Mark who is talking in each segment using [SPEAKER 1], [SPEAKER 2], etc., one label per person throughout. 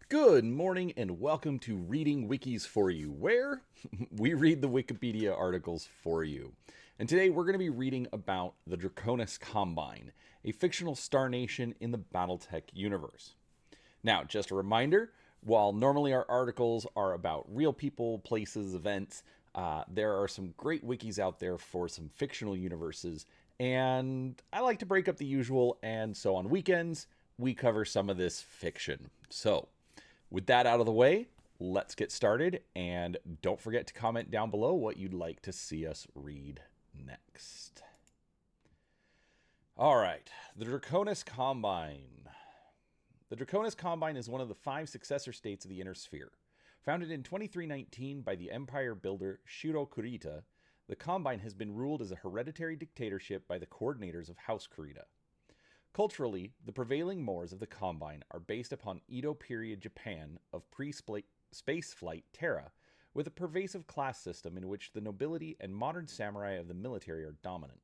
[SPEAKER 1] Good morning and welcome to Reading Wikis for You, where we read the Wikipedia articles for you. And today we're going to be reading about the Draconis Combine, a fictional star nation in the Battletech universe. Now, just a reminder, while normally our articles are about real people, places, events, there are some great wikis out there for some fictional universes, and I like to break up the usual, and so on weekends, we cover some of this fiction. So, with that out of the way, let's get started. And don't forget to comment down below what you'd like to see us read next. All right, the Draconis Combine. The Draconis Combine is one of the 5 successor states of the Inner Sphere. Founded in 2319 by the empire builder Shiro Kurita, the Combine has been ruled as a hereditary dictatorship by the coordinators of House Kurita. Culturally, the prevailing mores of the Combine are based upon Edo period Japan of pre-spaceflight Terra, with a pervasive class system in which the nobility and modern samurai of the military are dominant.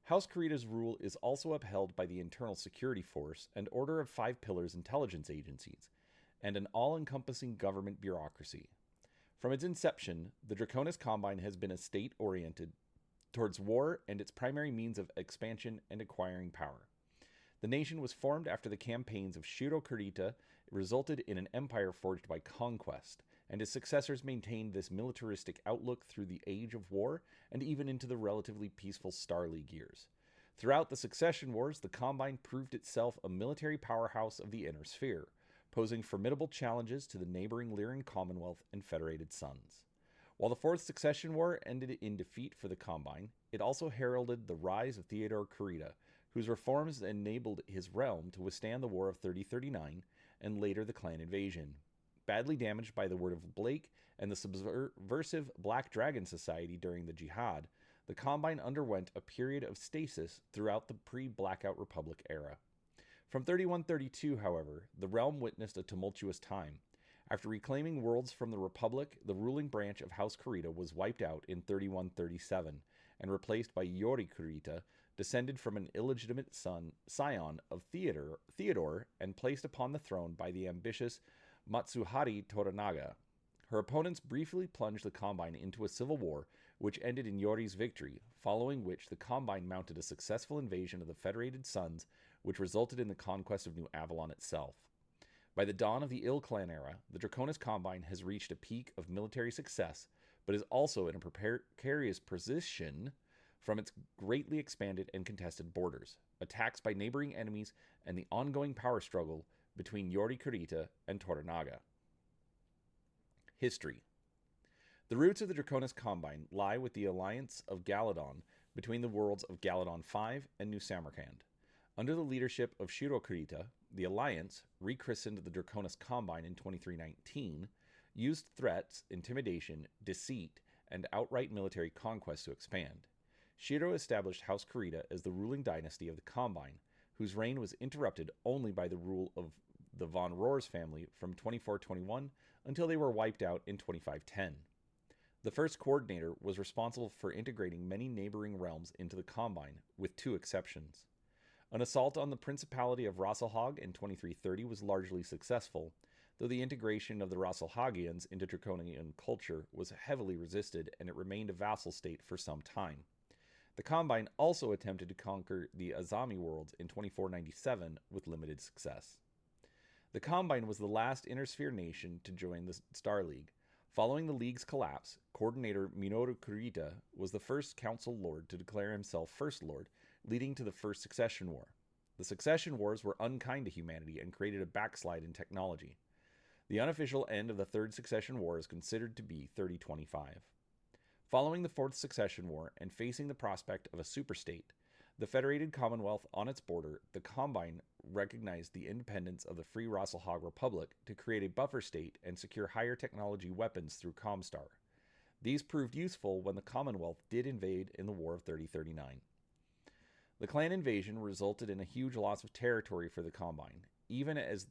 [SPEAKER 1] House Kurita's rule is also upheld by the Internal Security Force and Order of Five Pillars intelligence agencies, and an all-encompassing government bureaucracy. From its inception, the Draconis Combine has been a state oriented towards war and its primary means of expansion and acquiring power. The nation was formed after the campaigns of Shiro Kurita resulted in an empire forged by conquest, and his successors maintained this militaristic outlook through the Age of War and even into the relatively peaceful Star League years. Throughout the Succession Wars, the Combine proved itself a military powerhouse of the Inner Sphere, posing formidable challenges to the neighboring Lyran Commonwealth and Federated Suns. While the Fourth Succession War ended in defeat for the Combine, it also heralded the rise of Theodore Kurita, whose reforms enabled his realm to withstand the War of 3039 and later the clan invasion. Badly damaged by the word of Blake and the subversive Black Dragon Society during the Jihad, the Combine underwent a period of stasis throughout the pre-Blackout Republic era. From 3132, however, the realm witnessed a tumultuous time. After reclaiming worlds from the Republic, the ruling branch of House Kurita was wiped out in 3137 and replaced by Yori Kurita, descended from an illegitimate scion of Theodore and placed upon the throne by the ambitious Matsuhari Toranaga. Her opponents briefly plunged the Combine into a civil war, which ended in Yori's victory, following which the Combine mounted a successful invasion of the Federated Suns, which resulted in the conquest of New Avalon itself. By the dawn of the Ill Clan era, the Draconis Combine has reached a peak of military success, but is also in a precarious position from its greatly expanded and contested borders, attacks by neighboring enemies, and the ongoing power struggle between Yori Kurita and Toranaga. History. The roots of the Draconis Combine lie with the alliance of Galadon between the worlds of Galadon V and New Samarkand. Under the leadership of Shiro Kurita, the alliance, rechristened the Draconis Combine in 2319, used threats, intimidation, deceit, and outright military conquest to expand. Shiro established House Kurita as the ruling dynasty of the Combine, whose reign was interrupted only by the rule of the von Rohr's family from 2421 until they were wiped out in 2510. The first coordinator was responsible for integrating many neighboring realms into the Combine, with 2 exceptions. An assault on the Principality of Rasselhag in 2330 was largely successful, though the integration of the Rasselhagians into Draconian culture was heavily resisted and it remained a vassal state for some time. The Combine also attempted to conquer the Azami worlds in 2497 with limited success. The Combine was the last Inner Sphere nation to join the Star League. Following the League's collapse, coordinator Minoru Kurita was the first Council Lord to declare himself First Lord, leading to the First Succession War. The Succession Wars were unkind to humanity and created a backslide in technology. The unofficial end of the Third Succession War is considered to be 3025. Following the Fourth Succession War and facing the prospect of a superstate, the Federated Commonwealth on its border, the Combine recognized the independence of the Free Rasselhag Republic to create a buffer state and secure higher technology weapons through Comstar. These proved useful when the Commonwealth did invade in the War of 3039. The clan invasion resulted in a huge loss of territory for the Combine, even as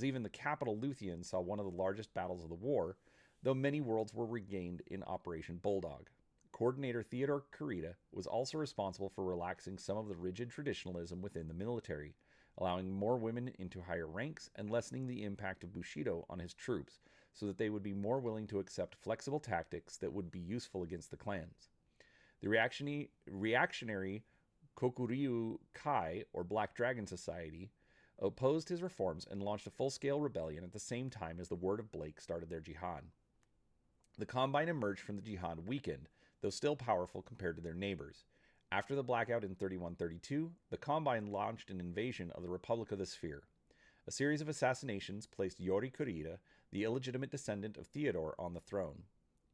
[SPEAKER 1] even the capital Luthien saw one of the largest battles of the war, though many worlds were regained in Operation Bulldog. Coordinator Theodore Kurita was also responsible for relaxing some of the rigid traditionalism within the military, allowing more women into higher ranks and lessening the impact of Bushido on his troops so that they would be more willing to accept flexible tactics that would be useful against the clans. The reactionary Kokuryu Kai, or Black Dragon Society, opposed his reforms and launched a full-scale rebellion at the same time as the Word of Blake started their jihad. The Combine emerged from the jihad weakened, though still powerful compared to their neighbors. After the blackout in 3132, the Combine launched an invasion of the Republic of the Sphere. A series of assassinations placed Yori Kurita, the illegitimate descendant of Theodore, on the throne.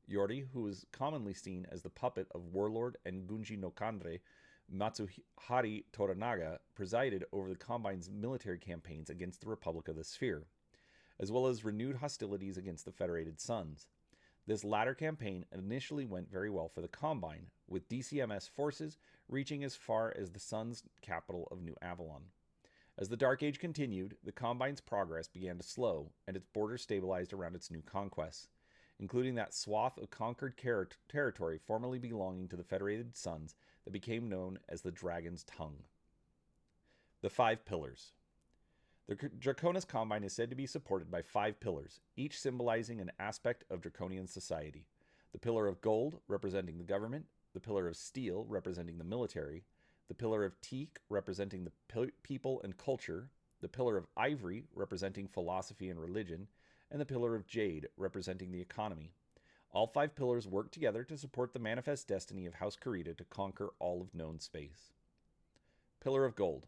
[SPEAKER 1] Yori, who was commonly seen as the puppet of warlord and Gunji no Kandre, Matsuhari Toranaga, presided over the Combine's military campaigns against the Republic of the Sphere, as well as renewed hostilities against the Federated Suns. This latter campaign initially went very well for the Combine, with DCMS forces reaching as far as the Sun's capital of New Avalon. As the Dark Age continued, the Combine's progress began to slow, and its borders stabilized around its new conquests, including that swath of conquered territory formerly belonging to the Federated Suns that became known as the Dragon's Tongue. The Five Pillars. The Draconis Combine is said to be supported by 5 pillars, each symbolizing an aspect of Draconian society. The pillar of gold, representing the government, the pillar of steel, representing the military, the pillar of teak, representing the people and culture, the pillar of ivory, representing philosophy and religion, and the pillar of jade, representing the economy. All 5 pillars work together to support the manifest destiny of House Kurita to conquer all of known space. Pillar of gold.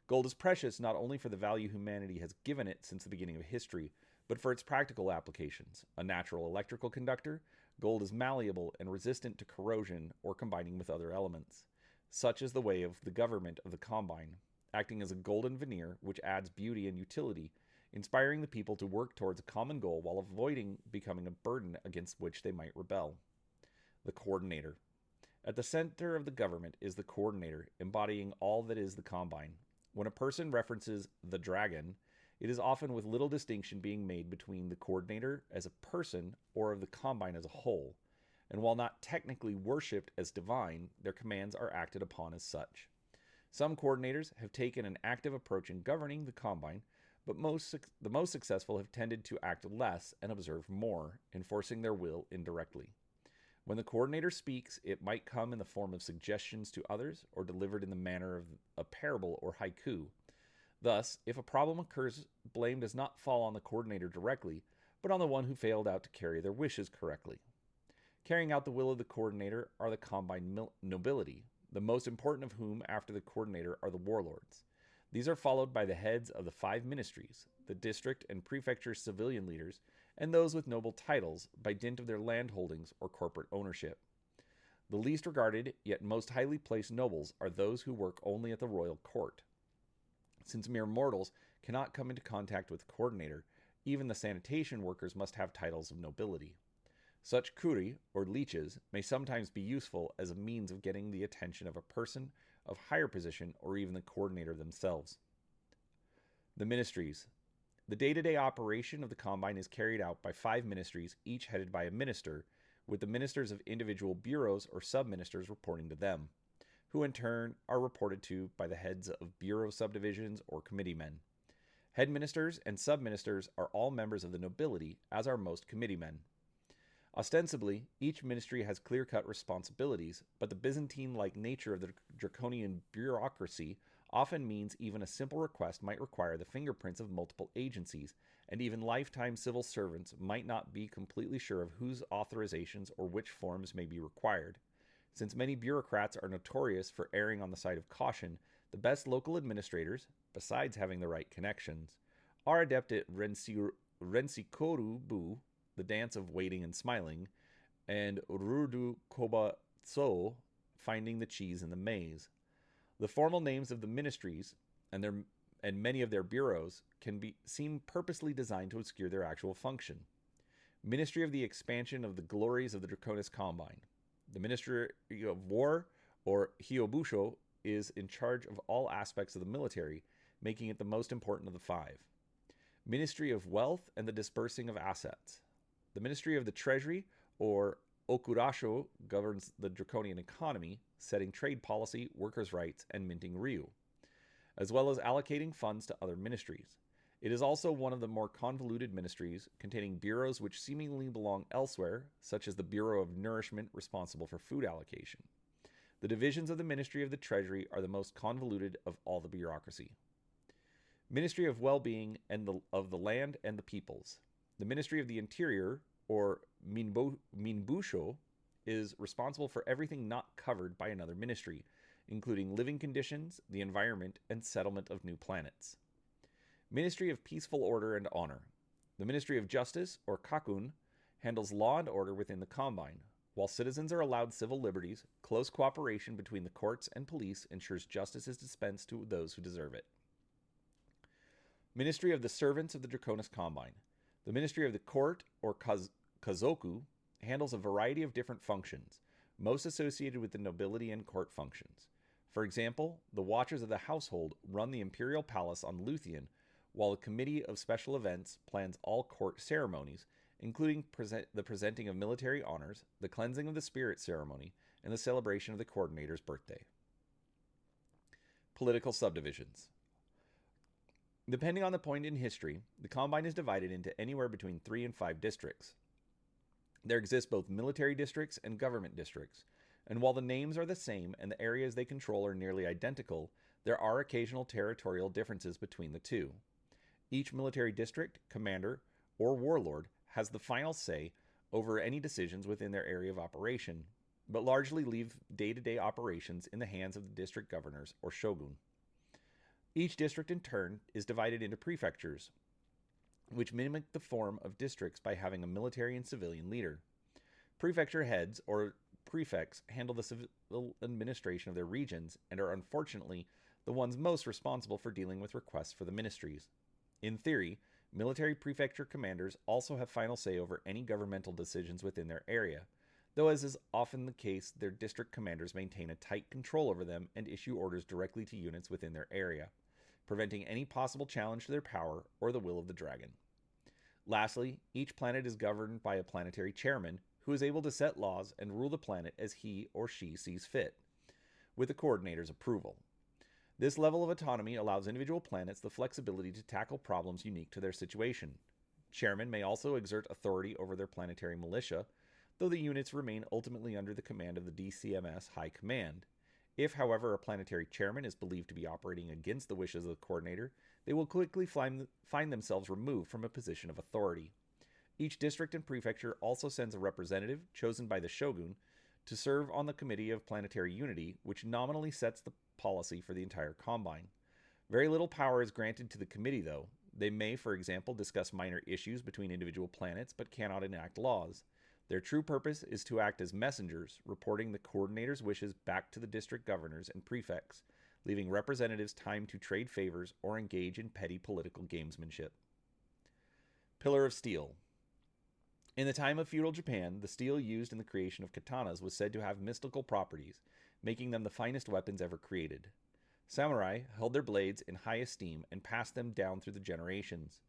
[SPEAKER 1] Gold is precious not only for the value humanity has given it since the beginning of history, but for its practical applications. A natural electrical conductor, gold is malleable and resistant to corrosion or combining with other elements. Such is the way of the government of the Combine, acting as a golden veneer which adds beauty and utility, inspiring the people to work towards a common goal while avoiding becoming a burden against which they might rebel. The Coordinator. At the center of the government is the Coordinator, embodying all that is the Combine. When a person references the Dragon, it is often with little distinction being made between the Coordinator as a person or of the Combine as a whole, and while not technically worshipped as divine, their commands are acted upon as such. Some Coordinators have taken an active approach in governing the Combine, but the most successful have tended to act less and observe more, enforcing their will indirectly. When the Coordinator speaks, it might come in the form of suggestions to others or delivered in the manner of a parable or haiku. Thus, if a problem occurs, blame does not fall on the Coordinator directly, but on the one who failed out to carry their wishes correctly. Carrying out the will of the Coordinator are the Combine nobility, the most important of whom after the Coordinator are the warlords. These are followed by the heads of the 5 ministries, the district and prefecture civilian leaders, and those with noble titles by dint of their land holdings or corporate ownership. The least regarded, yet most highly placed nobles are those who work only at the royal court. Since mere mortals cannot come into contact with the Coordinator, even the sanitation workers must have titles of nobility. Such kuri, or leeches, may sometimes be useful as a means of getting the attention of a person of higher position or even the Coordinator themselves. The ministries. The day-to-day operation of the Combine is carried out by 5 ministries, each headed by a minister, with the ministers of individual bureaus or sub-ministers reporting to them, who in turn are reported to by the heads of bureau subdivisions or committeemen. Head ministers and sub-ministers are all members of the nobility, as are most committeemen. Ostensibly, each ministry has clear-cut responsibilities, but the Byzantine-like nature of the draconian bureaucracy often means even a simple request might require the fingerprints of multiple agencies, and even lifetime civil servants might not be completely sure of whose authorizations or which forms may be required. Since many bureaucrats are notorious for erring on the side of caution, the best local administrators, besides having the right connections, are adept at Rensikoru-bu, the dance of waiting and smiling, and Rudu Kobatso, finding the cheese in the maze. The formal names of the ministries and many of their bureaus seem purposely designed to obscure their actual function. Ministry of the Expansion of the Glories of the Draconis Combine. The Ministry of War, or Hyobusho, is in charge of all aspects of the military, making it the most important of the 5. Ministry of Wealth and the Dispersing of Assets. The Ministry of the Treasury, or Okurasho, governs the draconian economy, setting trade policy, workers' rights, and minting ryu. as well as allocating funds to other ministries. It is also one of the more convoluted ministries, containing bureaus which seemingly belong elsewhere, such as the Bureau of Nourishment responsible for food allocation. The divisions of the Ministry of the Treasury are the most convoluted of all the bureaucracy. Ministry of Well-being and of the Land and the Peoples. The Ministry of the Interior, or Minbusho, is responsible for everything not covered by another ministry, including living conditions, the environment, and settlement of new planets. Ministry of Peaceful Order and Honor. The Ministry of Justice, or Kakun, handles law and order within the Combine. While citizens are allowed civil liberties, close cooperation between the courts and police ensures justice is dispensed to those who deserve it. Ministry of the Servants of the Draconis Combine. The Ministry of the Court, or Kazoku, handles a variety of different functions, most associated with the nobility and court functions. For example, the Watchers of the Household run the Imperial Palace on Luthien, while the Committee of Special Events plans all court ceremonies, including the presenting of military honors, the cleansing of the spirit ceremony, and the celebration of the coordinator's birthday. Political subdivisions. Depending on the point in history, the Combine is divided into anywhere between 3 and 5 districts. There exist both military districts and government districts, and while the names are the same and the areas they control are nearly identical, there are occasional territorial differences between the two. Each military district, commander, or warlord has the final say over any decisions within their area of operation, but largely leave day-to-day operations in the hands of the district governors or shogun. Each district in turn is divided into prefectures, which mimic the form of districts by having a military and civilian leader. Prefecture heads, or prefects, handle the civil administration of their regions and are unfortunately the ones most responsible for dealing with requests for the ministries. In theory, military prefecture commanders also have final say over any governmental decisions within their area, though as is often the case, their district commanders maintain a tight control over them and issue orders directly to units within their area, preventing any possible challenge to their power or the will of the dragon. Lastly, each planet is governed by a planetary chairman who is able to set laws and rule the planet as he or she sees fit, with the coordinator's approval. This level of autonomy allows individual planets the flexibility to tackle problems unique to their situation. Chairmen may also exert authority over their planetary militia, though the units remain ultimately under the command of the DCMS High Command. If, however, a planetary chairman is believed to be operating against the wishes of the coordinator, they will quickly find themselves removed from a position of authority. Each district and prefecture also sends a representative, chosen by the shogun, to serve on the Committee of Planetary Unity, which nominally sets the policy for the entire Combine. Very little power is granted to the committee, though. They may, for example, discuss minor issues between individual planets, but cannot enact laws. Their true purpose is to act as messengers, reporting the coordinator's wishes back to the district governors and prefects, leaving representatives time to trade favors or engage in petty political gamesmanship. Pillar of Steel. In the time of feudal Japan, the steel used in the creation of katanas was said to have mystical properties, making them the finest weapons ever created. Samurai held their blades in high esteem and passed them down through the generations.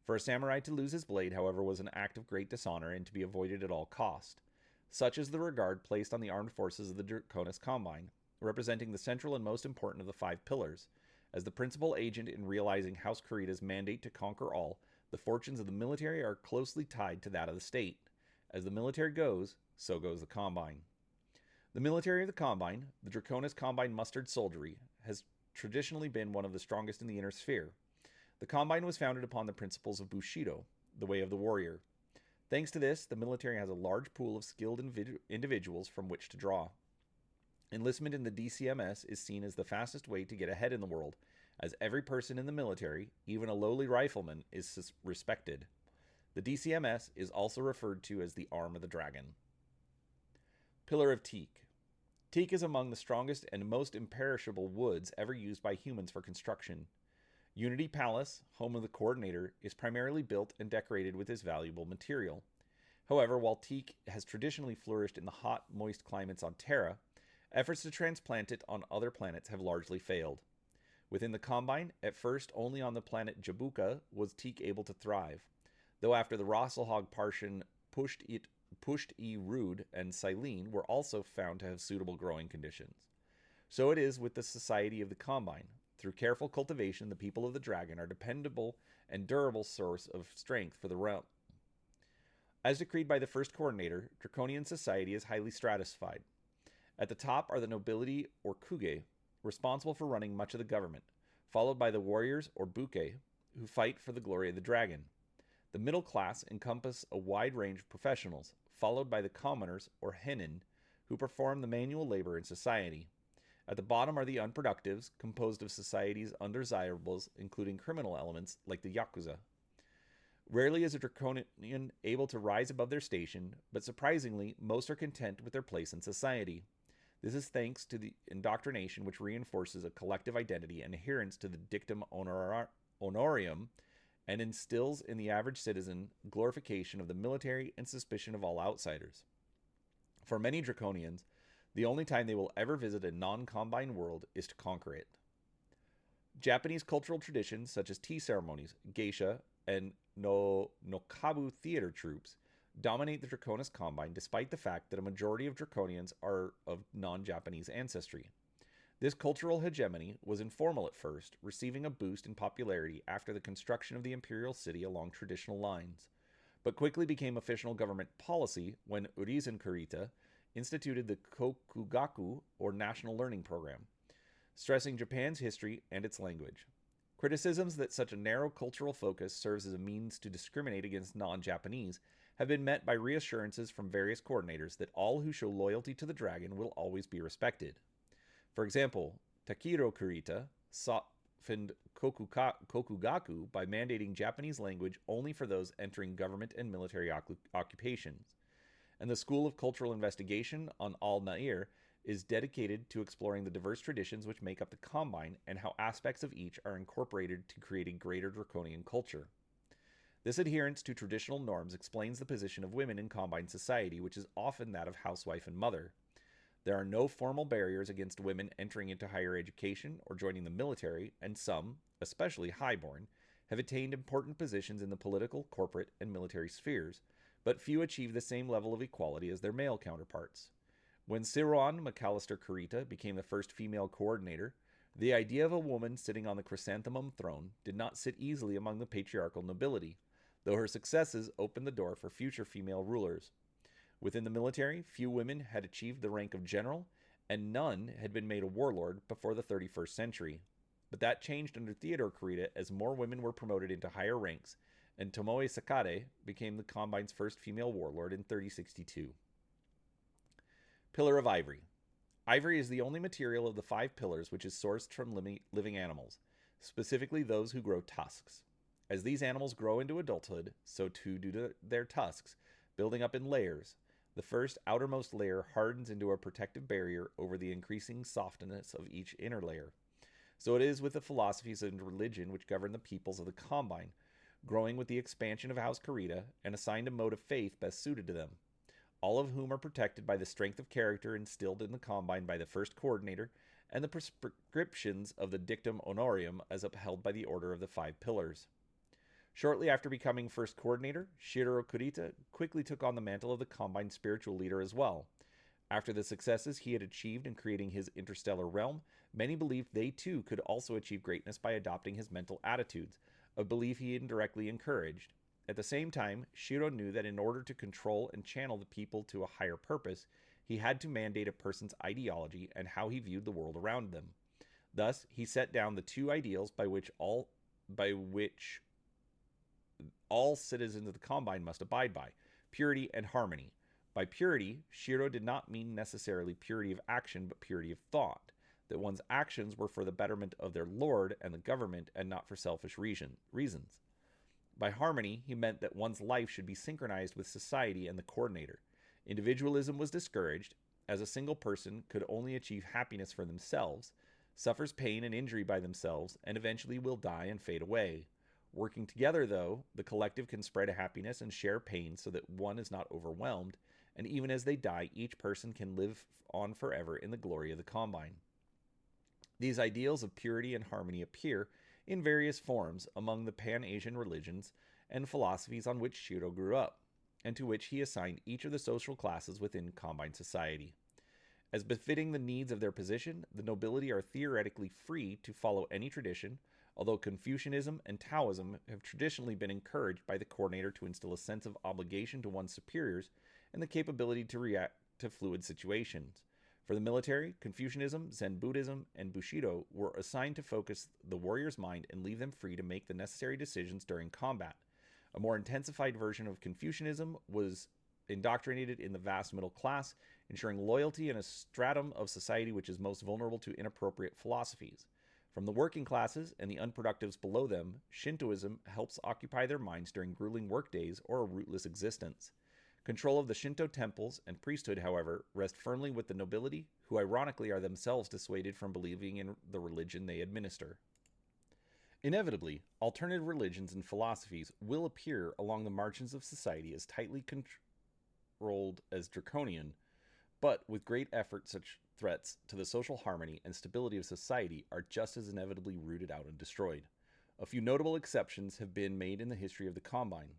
[SPEAKER 1] For a samurai to lose his blade, however, was an act of great dishonor and to be avoided at all cost. Such is the regard placed on the armed forces of the Draconis Combine, representing the central and most important of the 5 pillars. As the principal agent in realizing House Kurita's mandate to conquer all, the fortunes of the military are closely tied to that of the state. As the military goes, so goes the Combine. The military of the Combine, the Draconis Combine mustered soldiery, has traditionally been one of the strongest in the inner sphere. The Combine was founded upon the principles of Bushido, the way of the warrior. Thanks to this, the military has a large pool of skilled individuals from which to draw. Enlistment in the DCMS is seen as the fastest way to get ahead in the world, as every person in the military, even a lowly rifleman, is respected. The DCMS is also referred to as the arm of the dragon. Pillar of Teak. Teak is among the strongest and most imperishable woods ever used by humans for construction. Unity Palace, home of the coordinator, is primarily built and decorated with this valuable material. However, while teak has traditionally flourished in the hot, moist climates on Terra, efforts to transplant it on other planets have largely failed. Within the Combine, at first only on the planet Jabuka was teak able to thrive, though after the Rosselhog Partian pushed E. Rude and Silene were also found to have suitable growing conditions. So it is with the Society of the Combine. Through careful cultivation, the people of the dragon are a dependable and durable source of strength for the realm. As decreed by the first coordinator, Draconian society is highly stratified. At the top are the nobility or kuge, responsible for running much of the government, followed by the warriors or buke, who fight for the glory of the dragon. The middle class encompass a wide range of professionals, followed by the commoners or henin, who perform the manual labor in society. At the bottom are the unproductives, composed of society's undesirables, including criminal elements like the yakuza. Rarely is a Draconian able to rise above their station, but surprisingly, most are content with their place in society. This is thanks to the indoctrination which reinforces a collective identity and adherence to the dictum honorium and instills in the average citizen glorification of the military and suspicion of all outsiders. For many Draconians, the only time they will ever visit a non-Combine world is to conquer it. Japanese cultural traditions such as tea ceremonies, geisha, and Nokabu theater troupes dominate the Draconis Combine despite the fact that a majority of Draconians are of non-Japanese ancestry. This cultural hegemony was informal at first, receiving a boost in popularity after the construction of the imperial city along traditional lines, but quickly became official government policy when Urizen Kurita instituted the Kokugaku, or National Learning Program, stressing Japan's history and its language. Criticisms that such a narrow cultural focus serves as a means to discriminate against non-Japanese have been met by reassurances from various coordinators that all who show loyalty to the dragon will always be respected. For example, Takiro Kurita softened Kokugaku by mandating Japanese language only for those entering government and military occupations. And the School of Cultural Investigation on Al-Nair is dedicated to exploring the diverse traditions which make up the Combine and how aspects of each are incorporated to create a greater Draconian culture. This adherence to traditional norms explains the position of women in Combine society, which is often that of housewife and mother. There are no formal barriers against women entering into higher education or joining the military, and some, especially highborn, have attained important positions in the political, corporate, and military spheres, but few achieve the same level of equality as their male counterparts. When Sirouan McAllister Kurita became the first female coordinator, the idea of a woman sitting on the chrysanthemum throne did not sit easily among the patriarchal nobility, though her successes opened the door for future female rulers. Within the military, few women had achieved the rank of general, and none had been made a warlord before the 31st century. But that changed under Theodore Kurita as more women were promoted into higher ranks, and Tomoe Sakade became the Combine's first female warlord in 3062. Pillar of Ivory. Ivory is the only material of the 5 pillars which is sourced from living animals, specifically those who grow tusks. As these animals grow into adulthood, so too do their tusks, building up in layers. The first outermost layer hardens into a protective barrier over the increasing softness of each inner layer. So it is with the philosophies and religion which govern the peoples of the Combine, growing with the expansion of House Kurita and assigned a mode of faith best suited to them, all of whom are protected by the strength of character instilled in the Combine by the first coordinator and the prescriptions of the dictum honorium as upheld by the order of the 5 pillars. Shortly after becoming first coordinator, Shiro Kurita quickly took on the mantle of the Combine spiritual leader as well. After the successes he had achieved in creating his interstellar realm, many believed they too could also achieve greatness by adopting his mental attitudes, a belief he indirectly encouraged. At the same time, Shiro knew that in order to control and channel the people to a higher purpose, he had to mandate a person's ideology and how he viewed the world around them. Thus, he set down the 2 ideals by which all citizens of the Combine must abide by: purity and harmony. By purity, Shiro did not mean necessarily purity of action, but purity of thought, that one's actions were for the betterment of their lord and the government and not for selfish reasons. By harmony, he meant that one's life should be synchronized with society and the coordinator. Individualism was discouraged, as a single person could only achieve happiness for themselves, suffers pain and injury by themselves, and eventually will die and fade away. Working together, though, the collective can spread happiness and share pain so that one is not overwhelmed, and even as they die, each person can live on forever in the glory of the Combine. These ideals of purity and harmony appear in various forms among the Pan-Asian religions and philosophies on which Shiro grew up, and to which he assigned each of the social classes within Combine society. As befitting the needs of their position, the nobility are theoretically free to follow any tradition, although Confucianism and Taoism have traditionally been encouraged by the coordinator to instill a sense of obligation to one's superiors and the capability to react to fluid situations. For the military, Confucianism, Zen Buddhism, and Bushido were assigned to focus the warrior's mind and leave them free to make the necessary decisions during combat. A more intensified version of Confucianism was indoctrinated in the vast middle class, ensuring loyalty in a stratum of society which is most vulnerable to inappropriate philosophies. From the working classes and the unproductives below them, Shintoism helps occupy their minds during grueling workdays or a rootless existence. Control of the Shinto temples and priesthood, however, rest firmly with the nobility, who ironically are themselves dissuaded from believing in the religion they administer. Inevitably, alternative religions and philosophies will appear along the margins of society as tightly controlled as draconian, but with great effort such threats to the social harmony and stability of society are just as inevitably rooted out and destroyed. A few notable exceptions have been made in the history of the Combine.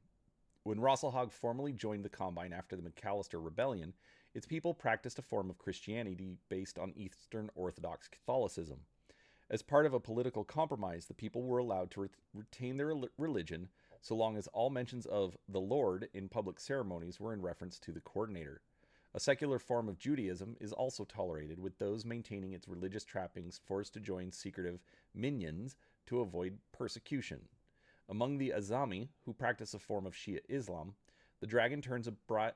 [SPEAKER 1] When Rosselhog formally joined the Combine after the McAllister Rebellion, its people practiced a form of Christianity based on Eastern Orthodox Catholicism. As part of a political compromise, the people were allowed to retain their religion so long as all mentions of the Lord in public ceremonies were in reference to the coordinator. A secular form of Judaism is also tolerated, with those maintaining its religious trappings forced to join secretive minyans to avoid persecution. Among the Azami, who practice a form of Shia Islam, the dragon turns a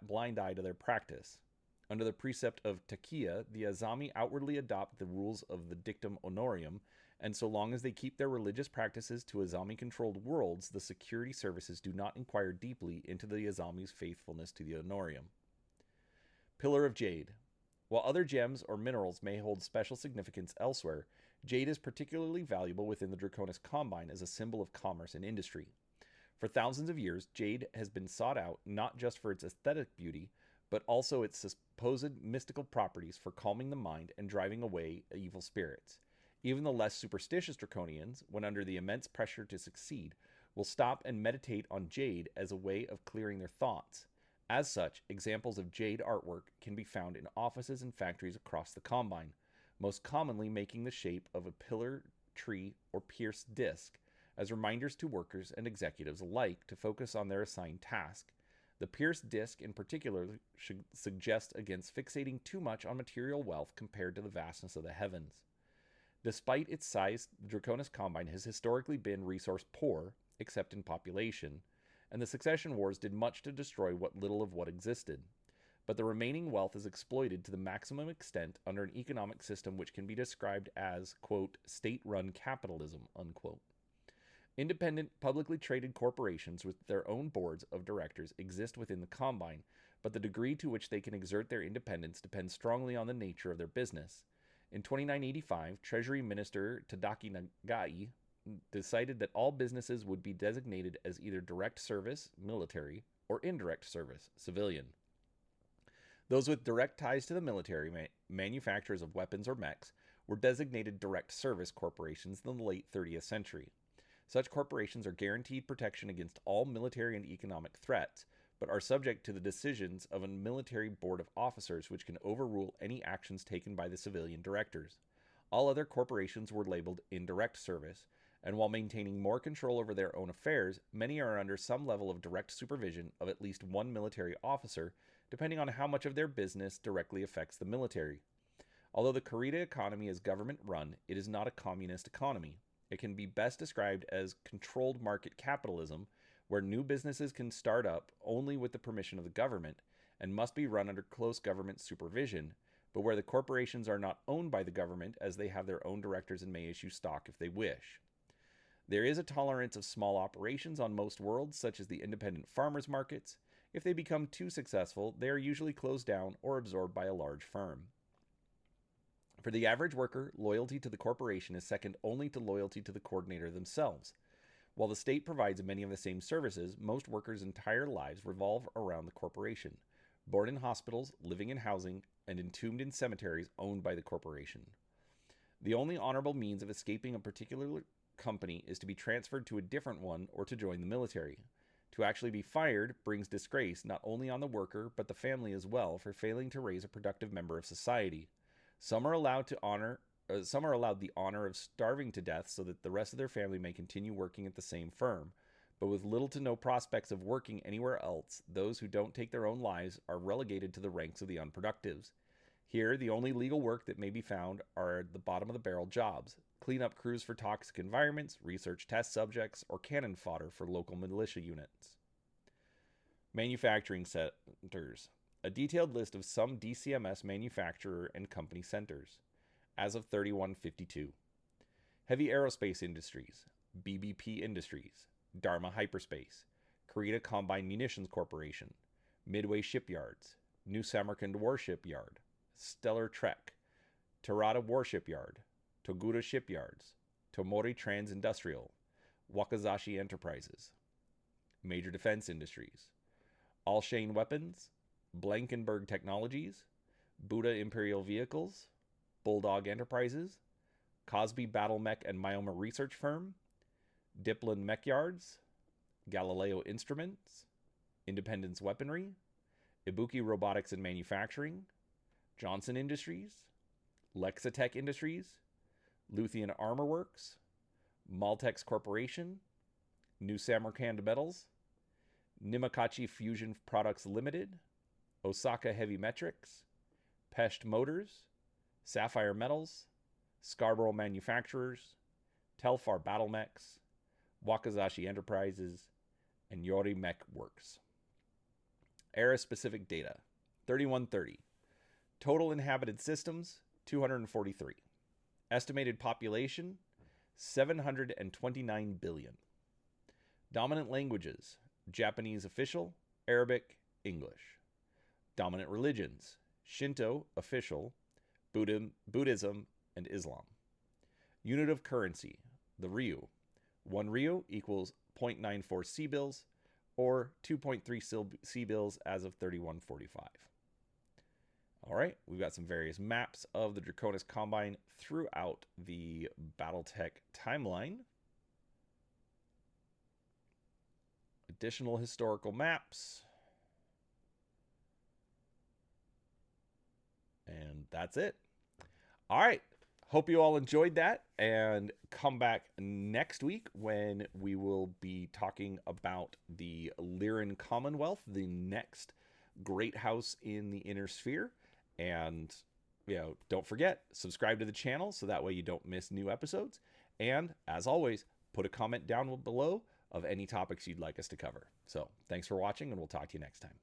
[SPEAKER 1] blind eye to their practice. Under the precept of taqiyya, the Azami outwardly adopt the rules of the dictum honorium, and so long as they keep their religious practices to Azami-controlled worlds, the security services do not inquire deeply into the Azami's faithfulness to the honorium. Pillar of Jade. While other gems or minerals may hold special significance elsewhere, jade is particularly valuable within the Draconis Combine as a symbol of commerce and industry. For thousands of years, jade has been sought out not just for its aesthetic beauty, but also its supposed mystical properties for calming the mind and driving away evil spirits. Even the less superstitious Draconians, when under the immense pressure to succeed, will stop and meditate on jade as a way of clearing their thoughts. As such, examples of jade artwork can be found in offices and factories across the Combine, most commonly making the shape of a pillar, tree, or pierced disc, as reminders to workers and executives alike to focus on their assigned task. The pierced disc in particular should suggest against fixating too much on material wealth compared to the vastness of the heavens. Despite its size, the Draconis Combine has historically been resource poor, except in population, and the succession wars did much to destroy what little of what existed. But the remaining wealth is exploited to the maximum extent under an economic system which can be described as, quote, state-run capitalism, unquote. Independent, publicly traded corporations with their own boards of directors exist within the Combine, but the degree to which they can exert their independence depends strongly on the nature of their business. In 2985, Treasury Minister Tadaki Nagai decided that all businesses would be designated as either direct service, military, or indirect service, civilian. Those with direct ties to the military, manufacturers of weapons or mechs, were designated direct service corporations in the late 30th century. Such corporations are guaranteed protection against all military and economic threats, but are subject to the decisions of a military board of officers which can overrule any actions taken by the civilian directors. All other corporations were labeled indirect service, and while maintaining more control over their own affairs, many are under some level of direct supervision of at least one military officer, depending on how much of their business directly affects the military. Although the Kurita economy is government-run, it is not a communist economy. It can be best described as controlled market capitalism, where new businesses can start up only with the permission of the government and must be run under close government supervision, but where the corporations are not owned by the government as they have their own directors and may issue stock if they wish. There is a tolerance of small operations on most worlds, such as the independent farmers markets. If they become too successful, they are usually closed down or absorbed by a large firm. For the average worker, loyalty to the corporation is second only to loyalty to the coordinator themselves. While the state provides many of the same services, most workers' entire lives revolve around the corporation. Born in hospitals, living in housing, and entombed in cemeteries owned by the corporation. The only honorable means of escaping a particular company is to be transferred to a different one or to join the military. To actually be fired brings disgrace not only on the worker but the family as well for failing to raise a productive member of society. Some are allowed the honor of starving to death so that the rest of their family may continue working at the same firm. But with little to no prospects of working anywhere else, those who don't take their own lives are relegated to the ranks of the unproductives. Here, the only legal work that may be found are the bottom of the barrel jobs: cleanup crews for toxic environments, research test subjects, or cannon fodder for local militia units. Manufacturing centers. A detailed list of some DCMS manufacturer and company centers. As of 3152. Heavy Aerospace Industries, BBP Industries, Dharma Hyperspace, Korea Combine Munitions Corporation, Midway Shipyards, New Samarkand Warship Yard, Stellar Trek, Terada Warship Yard, Togura Shipyards, Tomori Trans Industrial, Wakazashi Enterprises. Major defense industries: Alshane Weapons, Blankenberg Technologies, Buddha Imperial Vehicles, Bulldog Enterprises, Cosby Battle Mech and Myoma Research Firm, Diplin Mech Yards, Galileo Instruments, Independence Weaponry, Ibuki Robotics and Manufacturing, Johnson Industries, Lexatech Industries, Luthien Armor Works, Maltex Corporation, New Samarkand Metals, Nimakachi Fusion Products Limited, Osaka Heavy Metrics, Pesht Motors, Sapphire Metals, Scarborough Manufacturers, Telfar Battle Mechs, Wakazashi Enterprises, and Yori Mech Works. Era-specific data: 3130. Total inhabited systems: 243. Estimated population: 729 billion. Dominant languages: Japanese official, Arabic, English. Dominant religions: Shinto, official, Buddhism, and Islam. Unit of currency: the ryu. 1 ryu equals 0.94 C-bills, or 2.3 C-bills as of 3145. All right, we've got some various maps of the Draconis Combine throughout the Battletech timeline. Additional historical maps. And that's it. All right. Hope you all enjoyed that, and come back next week when we will be talking about the Lyran Commonwealth, the next great house in the Inner Sphere. And, don't forget, subscribe to the channel so that way you don't miss new episodes. And as always, put a comment down below of any topics you'd like us to cover. So thanks for watching, and we'll talk to you next time.